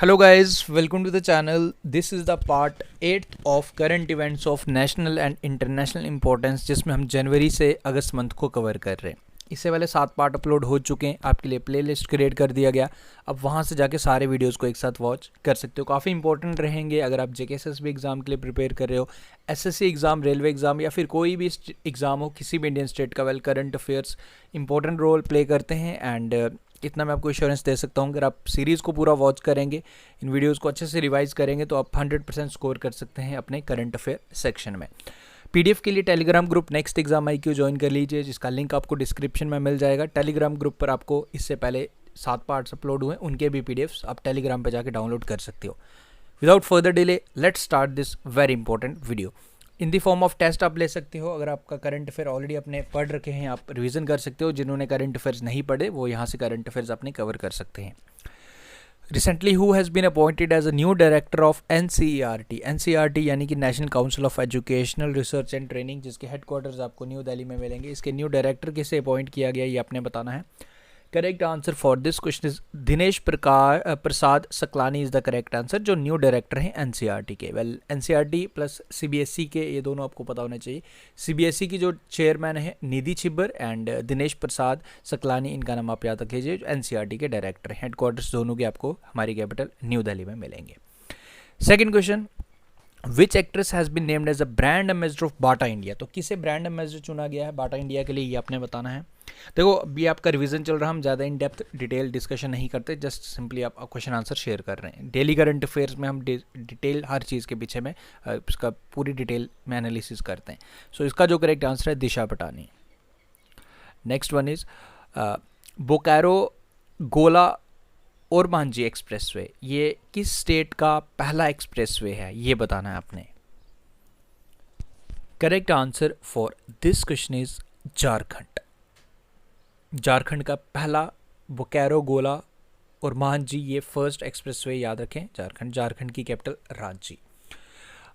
Hello guys, welcome to the channel. This is the part 8th of current events of national and international importance जिसमें हम जनवरी से अगस्त month को cover कर रहे हैं। इससे पहले 7 पार्ट अपलोड हो चुके हैं, आपके लिए प्लेलिस्ट क्रिएट कर दिया गया। अब वहाँ से जाके सारे वीडियोस को एक साथ वॉच कर सकते हो। काफ़ी इंपॉर्टेंट रहेंगे अगर आप जेकेएसएसबी एग्ज़ाम के लिए प्रिपेयर कर रहे हो, एसएससी एग्ज़ाम, रेलवे एग्ज़ाम या फिर कोई भी एग्ज़ाम हो, किसी भी इंडियन स्टेट का। Current affairs important role play करते हैं एंड इतना मैं आपको इंश्योरेंस दे सकता हूँ, अगर आप सीरीज़ को पूरा वॉच करेंगे, इन वीडियोस को अच्छे से रिवाइज करेंगे तो आप 100% स्कोर कर सकते हैं अपने करंट अफेयर सेक्शन में। पीडीएफ के लिए Telegram group next exam IQ join कर लीजिए, जिसका लिंक आपको डिस्क्रिप्शन में मिल जाएगा। टेलीग्राम ग्रुप पर आपको इससे पहले 7 पार्ट्स अपलोड हुए, उनके भी PDFs आप टेलीग्राम पर जाके डाउनलोड कर सकते हो। Without further delay let's start this very important video. In the form of test आप ले सकते हो। अगर आपका करंट अफेयर ऑलरेडी अपने पढ़ रखे हैं, आप रिवीजन कर सकते हो। जिन्होंने करंट अफेयर्स नहीं पढ़े वो यहाँ से करंट अफेयर्स अपने कवर कर सकते हैं। Recently who has been appointed as a new director of NCERT यानी कि national council of educational research and training, जिसके हेडक्वार्टर्स आपको न्यू दिल्ली में मिलेंगे। इसके न्यू डायरेक्टर किसे अपॉइंट किया गया ये आपने बताना है। Correct answer for this question is Dinesh Prasad Saklani is the correct answer, जो न्यू डायरेक्टर हैं NCERT के। NCERT प्लस CBSE के, ये दोनों आपको पता होना चाहिए। CBSE की जो चेयरमैन है निधि छिब्बर एंड दिनेश प्रसाद सकलानी, इनका नाम आप याद रख लीजिए, जो NCERT के डायरेक्टर हैं। हेडक्वार्टर्स दोनों के आपको हमारी कैपिटल न्यू दिल्ली में मिलेंगे। Second question, which actress has been named as a brand ambassador of Bata India. तो किसे ब्रांड एम्बेसडर चुना गया है बाटा इंडिया के लिए, ये आपने बताना है। देखो अभी आपका रिवीजन चल रहा है, हम ज़्यादा इन डेप्थ डिटेल डिस्कशन नहीं करते, जस्ट सिंपली आप क्वेश्चन आंसर शेयर कर रहे हैं। डेली करंट अफेयर्स में हम डिटेल हर चीज़ के पीछे में इसका पूरी डिटेल में एनालिसिस करते हैं। सो इसका जो करेक्ट आंसर है Disha Patani. Next one is Bokaro Gola और मांझी एक्सप्रेसवे, ये किस स्टेट का पहला एक्सप्रेसवे है, ये बताना है आपने। Correct answer for this question is Jharkhand. Jharkhand का पहला बोकारो गोला और मांझी, ये फर्स्ट एक्सप्रेसवे, याद रखें झारखंड की capital Ranchi.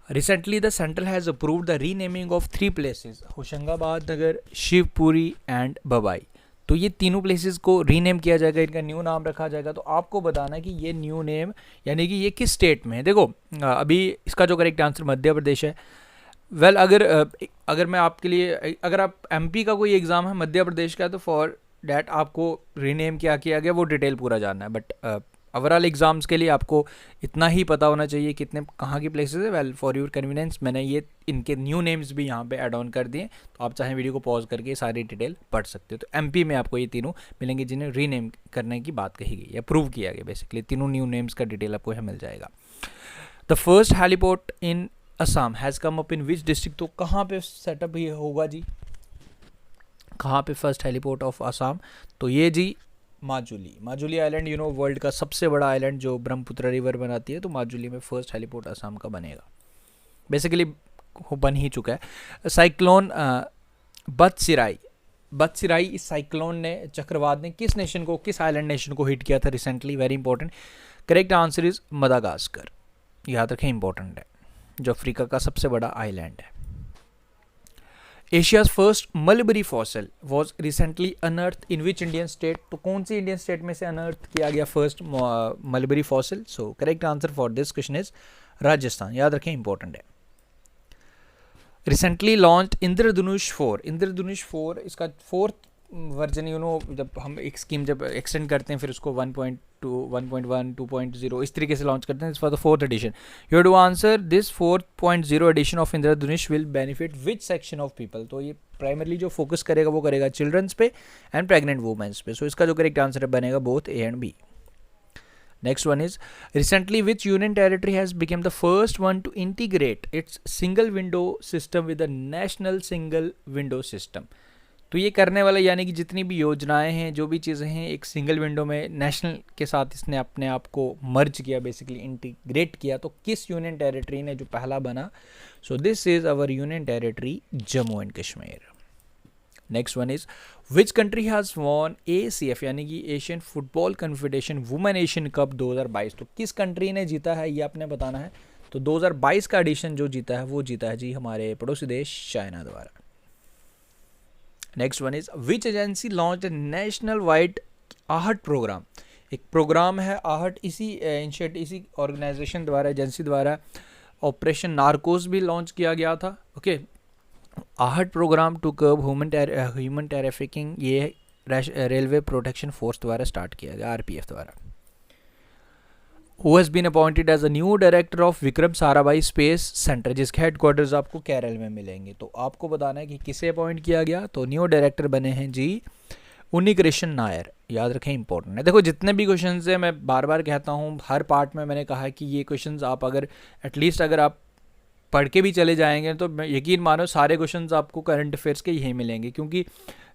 Recently the central has approved the renaming of 3 places, Hoshangabad Nagar, Shivpuri and Babai. तो ये तीनों प्लेसेस को रीनेम किया जाएगा, इनका न्यू नाम रखा जाएगा। तो आपको बताना है कि ये न्यू नेम यानी कि ये किस स्टेट में है। देखो अभी इसका जो करेक्ट आंसर मध्य प्रदेश है। अगर मैं आपके लिए, अगर आप MP का कोई एग्ज़ाम है मध्य प्रदेश का, तो फॉर डैट आपको रीनेम क्या किया गया वो डिटेल पूरा जानना है। बट ओवरऑल एग्ज़ाम्स के लिए आपको इतना ही पता होना चाहिए कितने कहाँ की प्लेसेस है। फॉर योर कन्वीनियंस मैंने ये इनके न्यू नेम्स भी यहाँ पे ऐड ऑन कर दिए, तो आप चाहें वीडियो को पॉज करके सारी डिटेल पढ़ सकते हो। तो MP में आपको ये तीनों मिलेंगे जिन्हें रीनेम करने की बात कही गई या प्रूव किया गया। बेसिकली तीनों न्यू नेम्स का डिटेल आपको यहाँ मिल जाएगा। The first heliport in Assam has come up in which district, तो कहाँ पे सेटअप ये होगा जी, कहाँ पे फर्स्ट हेलीपोर्ट ऑफ असम, तो ये जी माजुली आइलैंड, वर्ल्ड का सबसे बड़ा आइलैंड जो ब्रह्मपुत्र रिवर बनाती है, तो माजुली में फर्स्ट हेलीपोर्ट असम का बनेगा। बेसिकली बन ही चुका है। साइक्लोन बदसिराई, इस साइक्लोन ने, चक्रवात ने किस नेशन को, किस आइलैंड नेशन को हिट किया था recently, very important. Correct answer is Madagascar, याद रखें, इंपॉर्टेंट है, जो अफ्रीका का सबसे बड़ा आइलैंड है। Asia's first mulberry fossil was recently अनर्थ इन विच इंडियन स्टेट, तो कौन सी इंडियन स्टेट में से अनर्थ किया गया first mulberry fossil. So correct answer for this question is Rajasthan, याद रखें, इंपॉर्टेंट है। रिसेंटली लॉन्च इंद्रधनुष 4, इसका 4th वर्जन, जब हम एक स्कीम जब एक्सटेंड करते हैं फिर उसको 1.2, 1.1, 2.0 इस तरीके से लॉन्च करते हैं। For the 4th edition you have to answer this 4.0 edition of Indradhanush will benefit which section of people, तो ये प्राइमरली जो फोकस करेगा वो करेगा चिल्ड्रंस पे एंड प्रेग्नेंट वुमेन्स पे। सो इसका जो करेक्ट आंसर बनेगा both A and B। Next one is recently which union territory has become the first one to integrate its single window system with the national single window system। तो ये करने वाला यानी कि जितनी भी योजनाएं हैं, जो भी चीज़ें हैं, एक सिंगल विंडो में नेशनल के साथ इसने अपने आप को मर्ज किया, बेसिकली इंटीग्रेट किया। तो किस यूनियन टेरिटरी ने जो पहला बना, so this is our union territory Jammu and Kashmir. Next one is which country has won ACF यानी कि Asian football confederation women Asian cup 2022, तो किस कंट्री ने जीता है ये आपने बताना है। तो 2022 का एडिशन जो जीता है वो जीता है जी हमारे पड़ोसी देश चाइना द्वारा। Next one is which agency launch national wide आहट प्रोग्राम, एक प्रोग्राम है आहट, इसी इनिशिएटिव, इसी ऑर्गेनाइजेशन द्वारा, एजेंसी द्वारा ऑपरेशन नार्कोस भी लॉन्च किया गया था। Okay, Aahat program to curb human trafficking, ये रेलवे प्रोटेक्शन फोर्स द्वारा स्टार्ट किया गया, आरपीएफ द्वारा। Who has been appointed as a new director of Vikram Sarabhai space centre, जिसके हेडक्वार्टर्स आपको केरल में मिलेंगे। तो आपको बताना है कि किसे अपॉइंट किया गया, तो न्यू डायरेक्टर बने हैं जी उन्नीकृष्ण नायर, याद रखें, इंपॉर्टेंट है। देखो जितने भी क्वेश्चन है, मैं बार बार कहता हूँ, हर पार्ट में मैंने कहा है कि ये क्वेश्चन आप अगर एटलीस्ट अगर आप पढ़ के भी चले जाएंगे तो यकीन मानो सारे क्वेश्चंस आपको करंट अफेयर्स के यही मिलेंगे, क्योंकि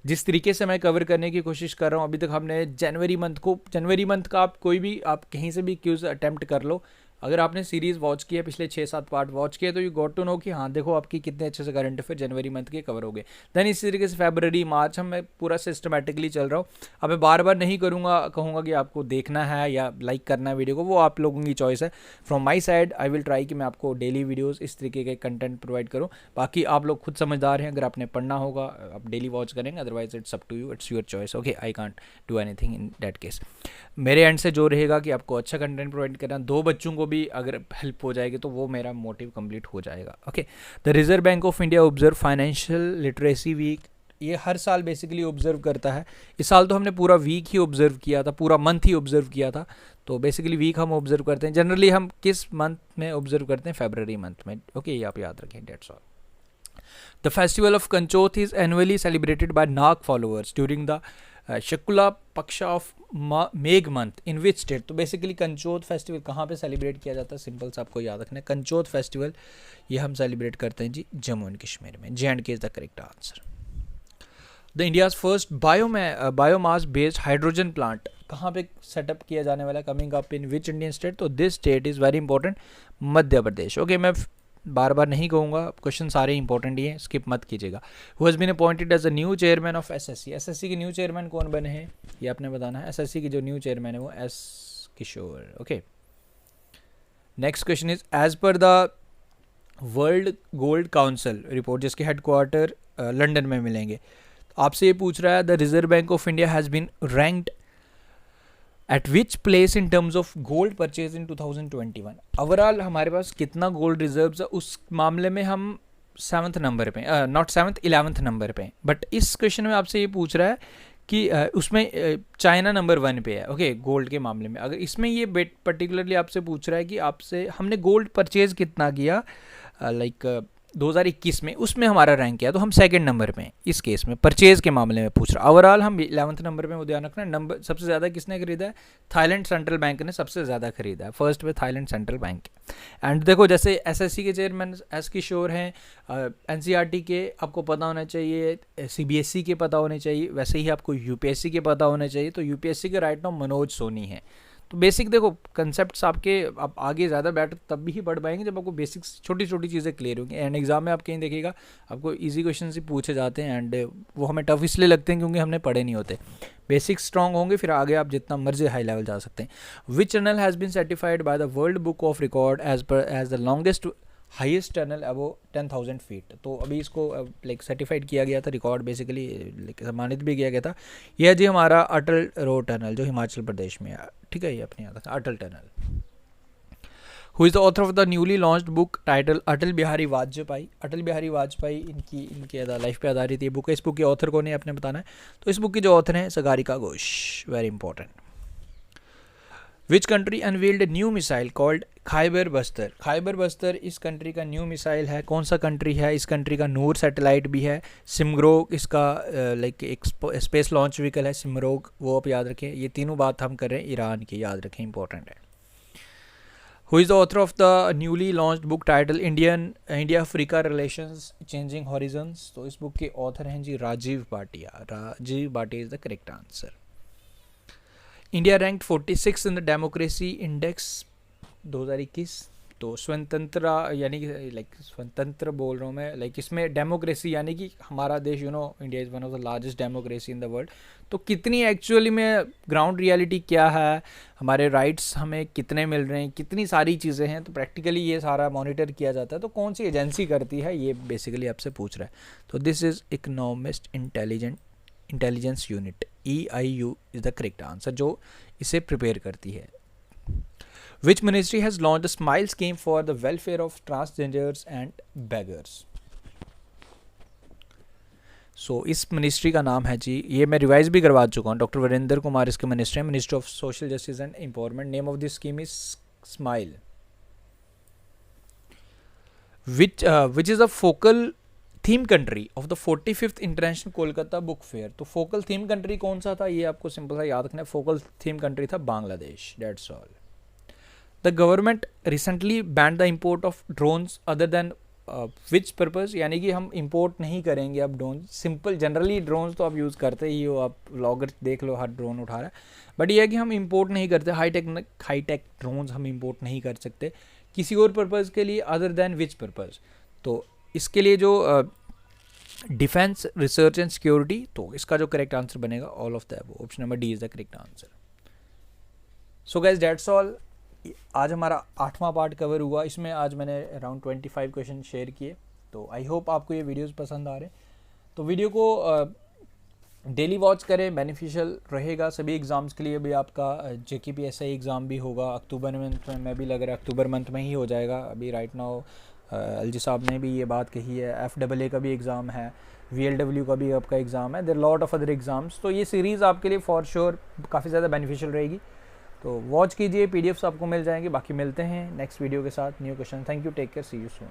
जिस तरीके से मैं कवर करने की कोशिश कर रहा हूँ अभी तक, हमने जनवरी मंथ का आप कोई भी, आप कहीं से भी क्यूज अटेम्प्ट कर लो, अगर आपने सीरीज़ वॉच किया, पिछले 6-7 पार्ट वॉच किए, तो यू गॉट टू नो कि हाँ देखो आपकी कितने अच्छे से करंट अफेयर जनवरी मंथ के कवर हो गए। देन इसी तरीके से फरवरी मार्च मैं पूरा सिस्टमेटिकली चल रहा हूँ। अब मैं बार बार नहीं करूँगा, कहूँगा कि आपको देखना है या लाइक करना है वीडियो को, वो आप लोगों की चॉइस है। From my side I will try कि मैं आपको डेली वीडियोज़ इस तरीके के कंटेंट प्रोवाइड करूँ। बाकी आप लोग खुद समझदार हैं, अगर आपने पढ़ना होगा आप डेली वॉच करेंगे, otherwise it's up to you, it's your choice. Okay, I can't do anything in that case. मेरे एंड से जो रहेगा कि आपको अच्छा कंटेंट प्रोवाइड करना, 2 बच्चों को भी अगर हेल्प हो जाएगी तो वो मेरा मोटिव कंप्लीट हो जाएगा। Okay, the reserve bank of India observe financial literacy week, ये हर साल बेसिकली ऑब्जर्व करता है। इस साल तो हमने पूरा वीक ही ऑब्जर्व किया था, पूरा मंथ ही ऑब्जर्व किया था, तो बेसिकली वीक हम ऑब्जर्व करते हैं। जनरली हम किस मंथ में ऑब्जर्व करते हैं, फरवरी मंथ में। ओके, ये आप याद रखें, dates all. The festival of Kanchoth is annually celebrated by Naag followers during the Shukla Paksha of Megh month in which state. तो बेसिकली कंचोथ फेस्टिवल कहाँ पे सेलिब्रेट किया जाता है, सिंपल से आपको याद रखना है। कंचोथ फेस्टिवल ये हम सेलिब्रेट करते हैं जी जम्मू एंड कश्मीर में। JNK is the correct answer. The India's first biomass based hydrogen plant कहाँ पे सेटअप किया जाने वाला, coming up in which Indian state, तो this state is very important, Madhya Pradesh. Okay, मैं बार बार नहीं कहूँगा, क्वेश्चन सारे इंपॉर्टेंट ही हैं, स्किप मत कीजिएगा। Who has been appointed as a new chairman of SSC, SSC के न्यू चेयरमैन कौन बने हैं ये आपने बताना है। SSC के जो न्यू चेयरमैन है वो S Kishore. Okay, next question is as per the world gold council report, जिसके हेडक्वार्टर लंदन में मिलेंगे, आपसे ये पूछ रहा है the reserve bank of India has been ranked at which place in terms of gold purchase in 2021। Overall हमारे पास कितना गोल्ड रिजर्व्स है, उस मामले में हम 7th नंबर पे, नॉट 7th 11th नंबर पे। बट इस क्वेश्चन में आपसे ये पूछ रहा है कि उसमें चाइना नंबर 1 पे है। ओके, गोल्ड के मामले में अगर इसमें ये पर्टिकुलरली आपसे पूछ रहा है कि आपसे हमने गोल्ड परचेज कितना किया, लाइक 2021 में, उसमें हमारा रैंक किया, तो हम 2nd नंबर पे हैं इस केस में, परचेज के मामले में पूछ रहा। ओवरऑल हम 11th नंबर पे, वो ध्यान रखना। नंबर सबसे ज़्यादा किसने खरीदा है, थाईलैंड सेंट्रल बैंक ने सबसे ज़्यादा खरीदा है, फर्स्ट पे थाईलैंड सेंट्रल बैंक। एंड देखो जैसे SSC के चेयरमैन S किशोर हैं, NCERT के आपको पता होना चाहिए, CBSE के पता होने चाहिए, वैसे ही आपको UPSC के पता होने चाहिए। तो UPSC के राइट नाउ मनोज सोनी है। तो बेसिक देखो कंसेप्ट्स आपके आप आगे ज़्यादा बेटर तब भी पढ़ पाएंगे जब आपको बेसिक्स छोटी छोटी चीज़ें क्लियर होंगी। एंड एग्जाम में आप कहीं देखिएगा आपको इजी क्वेश्चन ही पूछे जाते हैं, एंड वो हमें टफ इसलिए लगते हैं क्योंकि हमने पढ़े नहीं होते। बेसिक्स स्ट्रॉन्ग होंगे फिर आगे आप जितना मर्जी हाई लेवल जा सकते हैं। Which tunnel has been certified by the World Book of Record as the longest highest tunnel above 10,000 feet. तो अभी इसको लाइक सर्टिफाइड किया गया था, रिकॉर्ड बेसिकली सम्मानित भी किया गया था। यह जी हमारा अटल रोड टनल जो हिमाचल प्रदेश में है, ठीक है, ये अपने याद रखना, Atal tunnel. Who is the author of the newly launched book title Atal Bihari Vajpayee. Atal Bihari Vajpayee इनकी लाइफ पे आधारित ये बुक है। इस बुक के ऑथर को नहीं आपने बताना है। तो इस बुक के जो ऑथर हैं Sagarika Ghosh, very important. Which country unveiled new missile called Khyber Bastar. Khyber Bastar इस कंट्री का न्यू मिसाइल है। कौन सा कंट्री है, इस कंट्री का नूर सैटेलाइट भी है। सिमरोग इसका लाइक एक स्पेस लॉन्च व्हीकल है, सिमरोग, वो आप याद रखें। ये तीनों बात हम कर रहे हैं ईरान की, याद रखें, इंपॉर्टेंट है। Who is the author of the newly launched book title India Africa relations changing horizons. तो इस बुक के ऑथर हैं जी Rajiv Bhatia. Rajiv Bhatia is the correct answer. India ranked 46 in the democracy index 2021। तो स्वतंत्र यानी कि लाइक स्वतंत्र बोल रहा हूँ मैं, लाइक इसमें डेमोक्रेसी यानी कि हमारा देश, you know, India is one of the largest democracy in the world. तो कितनी एक्चुअली में ग्राउंड रियलिटी क्या है, हमारे राइट्स हमें कितने मिल रहे हैं, कितनी सारी चीज़ें हैं, तो प्रैक्टिकली ये सारा मॉनिटर किया जाता है। तो कौन सी एजेंसी करती है ये बेसिकली आपसे पूछ रहा है। तो this is Economist Intelligence Unit, EIU is the correct answer. जो इसे प्रिपेयर करती है। Which ministry has launch the smile scheme for the welfare of transgenders and beggars. So इस मिनिस्ट्री का नाम है जी, ये मैं रिवाइज भी करवा चुका हूँ, डॉक्टर वीरेंद्र कुमार इसके मिनिस्टर हैं, minister of social justice and empowerment. Name of this scheme is smile, which is a focal theme country of the 45th international Kolkata book fair. तो फोकल थीम कंट्री कौन सा था, ये आपको सिंपल सा याद रखना है, फोकल थीम कंट्री था Bangladesh, that's all. The government recently banned the import of drones other than which purpose, यानी कि हम इंपोर्ट नहीं करेंगे अब ड्रोन। सिंपल जनरली ड्रोन्स तो आप यूज़ करते ही हो, आप व्लॉगर देख लो हर ड्रोन उठा रहा है, बट ये है कि हम इंपोर्ट नहीं करते, हाईटेक ड्रोन्स हम इंपोर्ट नहीं कर सकते किसी और पर्पज़ के लिए अदर देन विच पर्पज़। तो इसके लिए जो डिफेंस, रिसर्च एंड सिक्योरिटी, तो इसका जो करेक्ट आंसर बनेगा all of the above, option number D is the correct answer. So guys that's all, आज हमारा 8वां पार्ट कवर हुआ। इसमें आज मैंने अराउंड 25 क्वेश्चन शेयर किए। तो आई होप आपको ये वीडियोस पसंद आ रहे हैं। तो वीडियो को डेली वॉच करें, बेनिफिशियल रहेगा सभी एग्ज़ाम्स के लिए। भी आपका JKPSI एग्ज़ाम भी होगा अक्टूबर मंथ में, मैं भी लग रहा है अक्टूबर मंथ में ही हो जाएगा। अभी राइट नाउ LG साहब ने भी ये बात कही है। FAA का भी एग्ज़ाम है, VLW का भी आपका एग्ज़ाम है, there lot of other exams. तो ये सीरीज़ आपके लिए फॉर श्योर काफ़ी ज़्यादा बेनिफिशियल रहेगी। तो वॉच कीजिए, PDFs आपको मिल जाएंगे। बाकी मिलते हैं नेक्स्ट वीडियो के साथ, new question. Thank you, take care, see you soon.